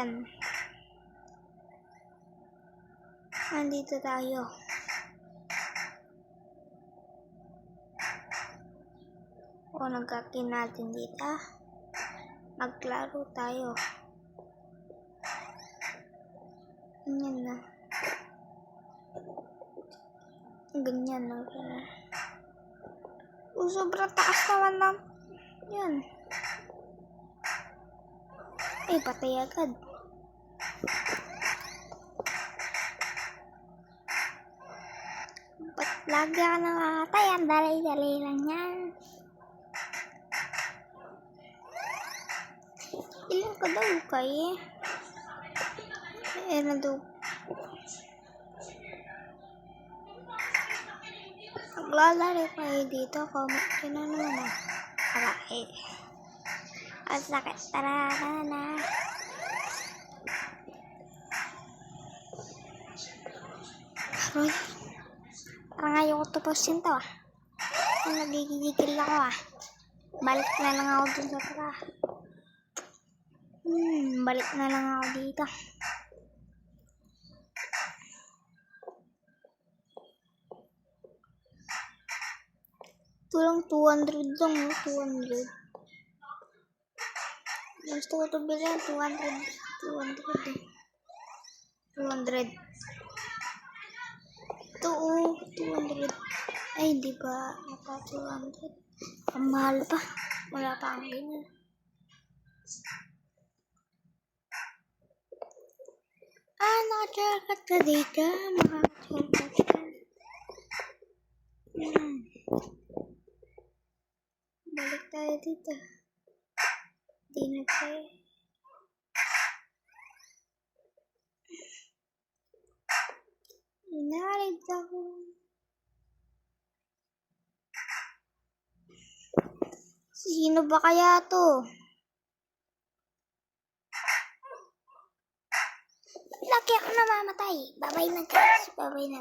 Ayan. Andito tayo. O, nagkakin natin dito. Maglaro tayo. Ganyan na. Ganyan na. O, sobrang taas naman lang. Yan. Patay agad. Ba't lagi ka nakakatay? Ang dali-dali lang yan. Ilan ka daw kayo? Na daw. Maglalaro kayo dito. Comment nyo na naman. Aray. Ang sakit. Tara na. Aray. Parang ayaw ko tapusin to. Nagigigil ako Balik na lang ako dun sa tara. Balik na lang ako dito. Tulang 200 lang, 200. Gusto ko ito bilhin, 200. Ito, 200. Ay, hindi ba? Naka 200. Ang mahal pa. Wala pa ang ganyan. Naka-charcut ka dito. Maka-charcut ka. Balik tayo dito. Di na tayo. Inalit ako. Sino ba kaya to? Laki ako namamatay. Babay na guys. Babay na.